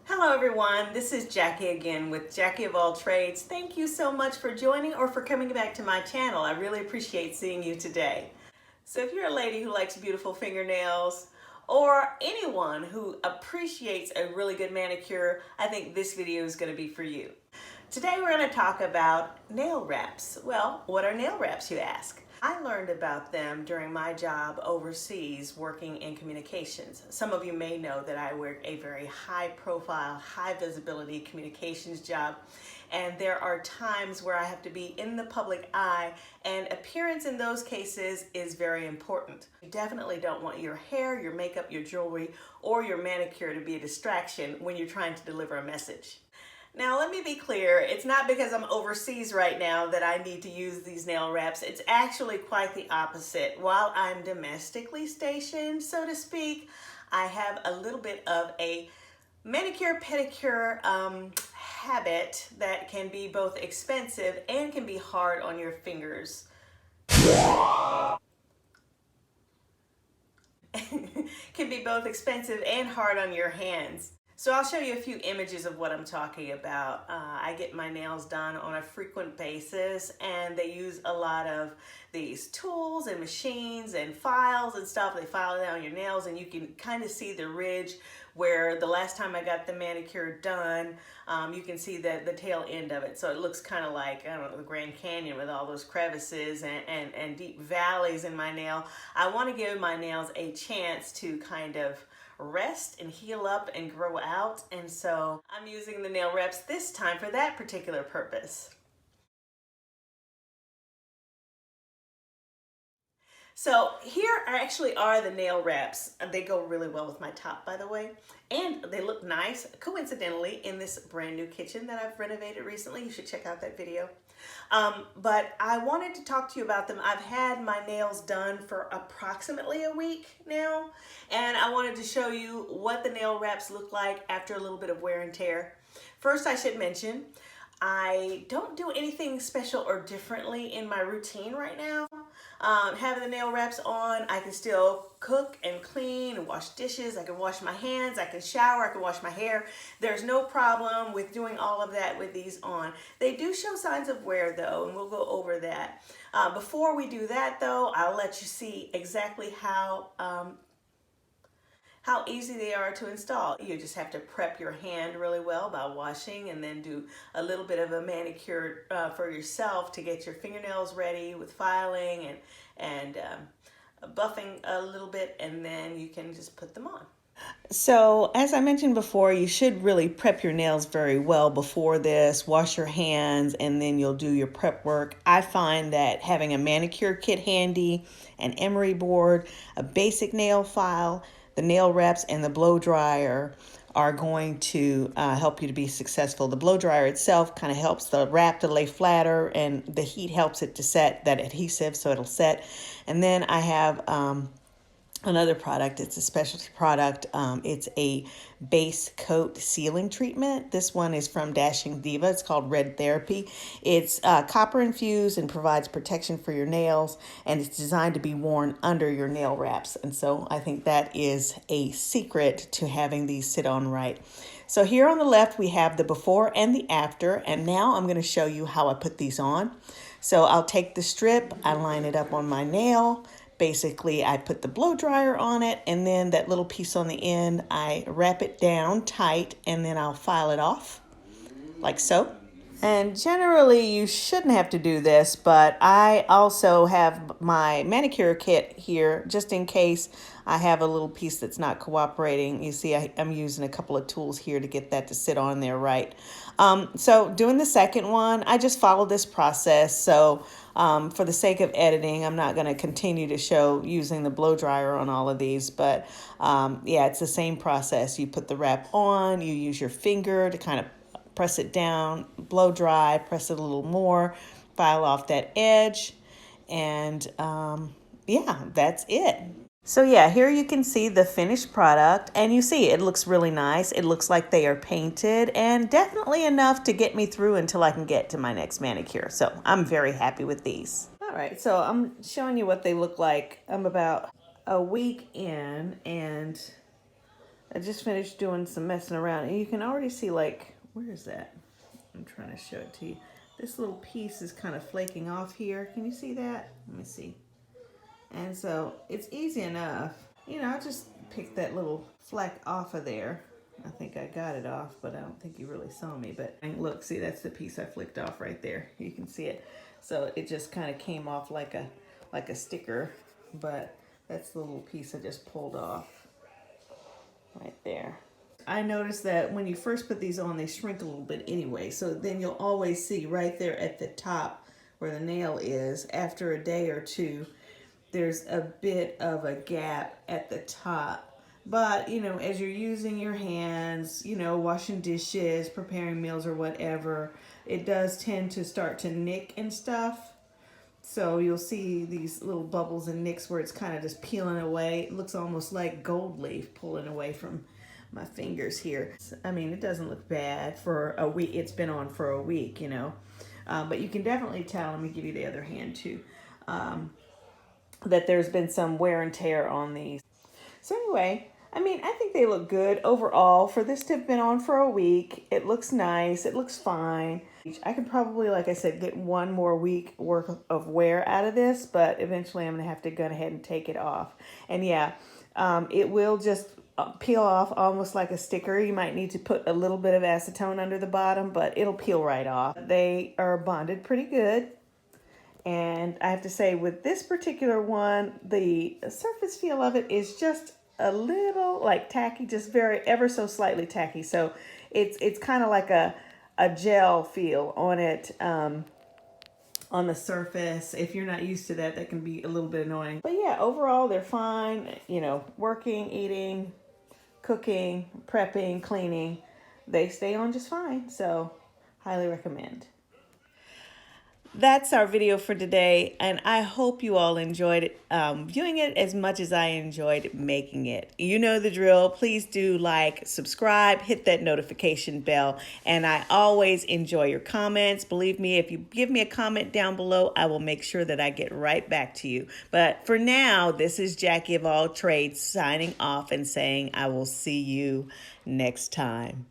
Hello everyone, this is Jackie again with Jackie of All Trades. Thank you so much for joining or for coming back to my channel. I really appreciate seeing you today. So if you're a lady who likes beautiful fingernails or anyone who appreciates a really good manicure, I think this video is going to be for you. Today we're going to talk about nail wraps. Well, what are nail wraps, you ask? I learned about them during my job overseas working in communications. Some of you may know that I work a very high profile, high visibility communications job, and there are times where I have to be in the public eye, and appearance in those cases is very important. You definitely don't want your hair, your makeup, your jewelry, or your manicure to be a distraction when you're trying to deliver a message. Now, let me be clear, it's not because I'm overseas right now that I need to use these nail wraps. It's actually quite the opposite. While I'm domestically stationed, so to speak, I have a little bit of a manicure pedicure habit that can be both expensive and can be hard on your fingers. Can be both expensive and hard on your hands. So I'll show you a few images of what I'm talking about. I get my nails done on a frequent basis, and they use a lot of these tools and machines and files and stuff. They file down your nails, and you can kind of see the ridge where the last time I got the manicure done, you can see the tail end of it. So it looks kind of like, I don't know, the Grand Canyon with all those crevices and deep valleys in my nail. I want to give my nails a chance to kind of rest and heal up and grow out, and so I'm using the nail wraps this time for that particular purpose. So here actually are the nail wraps. They go really well with my top, by the way, and they look nice coincidentally in this brand new kitchen that I've renovated recently. You should check out that video. But I wanted to talk to you about them. I've had my nails done for approximately a week now, and I wanted to show you what the nail wraps look like after a little bit of wear and tear. First, I should mention, I don't do anything special or differently in my routine right now. Having the nail wraps on, I can still cook and clean and wash dishes. I can wash my hands, I can shower, I can wash my hair. There's no problem with doing all of that with these on. They do show signs of wear though, and we'll go over that. Before we do that though, I'll let you see exactly how easy they are to install. You just have to prep your hand really well by washing, and then do a little bit of a manicure for yourself to get your fingernails ready with filing and buffing a little bit, and then you can just put them on. So, as I mentioned before, you should really prep your nails very well before this. Wash your hands, and then you'll do your prep work. I find that having a manicure kit handy, an emery board, a basic nail file, the nail wraps, and the blow dryer are going to help you to be successful. The blow dryer itself kind of helps the wrap to lay flatter, and the heat helps it to set that adhesive so it'll set. And then I have another product. It's a specialty product. It's a base coat sealing treatment. This one is from Dashing Diva. It's called Red Therapy. It's copper infused and provides protection for your nails, and it's designed to be worn under your nail wraps. And so I think that is a secret to having these sit on right. So here on the left, we have the before and the after, and now I'm going to show you how I put these on. So I'll take the strip, I line it up on my nail. Basically, I put the blow dryer on it, and then that little piece on the end, I wrap it down tight, and then I'll file it off like so. And generally, you shouldn't have to do this, but I also have my manicure kit here just in case I have a little piece that's not cooperating. You see, I'm using a couple of tools here to get that to sit on there right. So doing the second one, I just follow this process. So for the sake of editing, I'm not going to continue to show using the blow dryer on all of these, but yeah, it's the same process. You put the wrap on, you use your finger to kind of press it down, blow dry, press it a little more, file off that edge, and yeah, that's it. So yeah, here you can see the finished product, and you see it looks really nice. It looks like they are painted, and definitely enough to get me through until I can get to my next manicure. So I'm very happy with these. All right, so I'm showing you what they look like. I'm about a week in, and I just finished doing some messing around, and you can already see, like, where is that? I'm trying to show it to you. This little piece is kind of flaking off here. Can you see that? Let me see. And so it's easy enough. You know, I just picked that little fleck off of there. I think I got it off, but I don't think you really saw me. But look, see, that's the piece I flicked off right there. You can see it. So it just kind of came off like a sticker, but that's the little piece I just pulled off right there. I noticed that when you first put these on, they shrink a little bit anyway. So then you'll always see right there at the top where the nail is, after a day or two, there's a bit of a gap at the top. But, you know, as you're using your hands, you know, washing dishes, preparing meals or whatever, it does tend to start to nick and stuff. So you'll see these little bubbles and nicks where it's kind of just peeling away. It looks almost like gold leaf pulling away from my fingers here. I mean, it doesn't look bad for a week. It's been on for a week, you know. But you can definitely tell, let me give you the other hand too, that there's been some wear and tear on these. So anyway, I mean, I think they look good overall. For this to have been on for a week, it looks nice. It looks fine. I could probably, like I said, get one more week worth of wear out of this, but eventually I'm going to have to go ahead and take it off. And yeah, it will just peel off almost like a sticker. You might need to put a little bit of acetone under the bottom, but it'll peel right off. They are bonded pretty good. And I have to say, with this particular one, the surface feel of it is just a little like tacky, just very ever so slightly tacky. So it's kind of like a gel feel on it, on the surface. If you're not used to that, that can be a little bit annoying. But yeah, overall, they're fine. You know, working, eating, cooking, prepping, cleaning, they stay on just fine. So highly recommend. That's our video for today, and I hope you all enjoyed it, viewing it as much as I enjoyed making it. You know the drill. Please do like, subscribe, hit that notification bell, and I always enjoy your comments. Believe me, if you give me a comment down below, I will make sure that I get right back to you. But for now, this is Jackie of All Trades signing off and saying I will see you next time.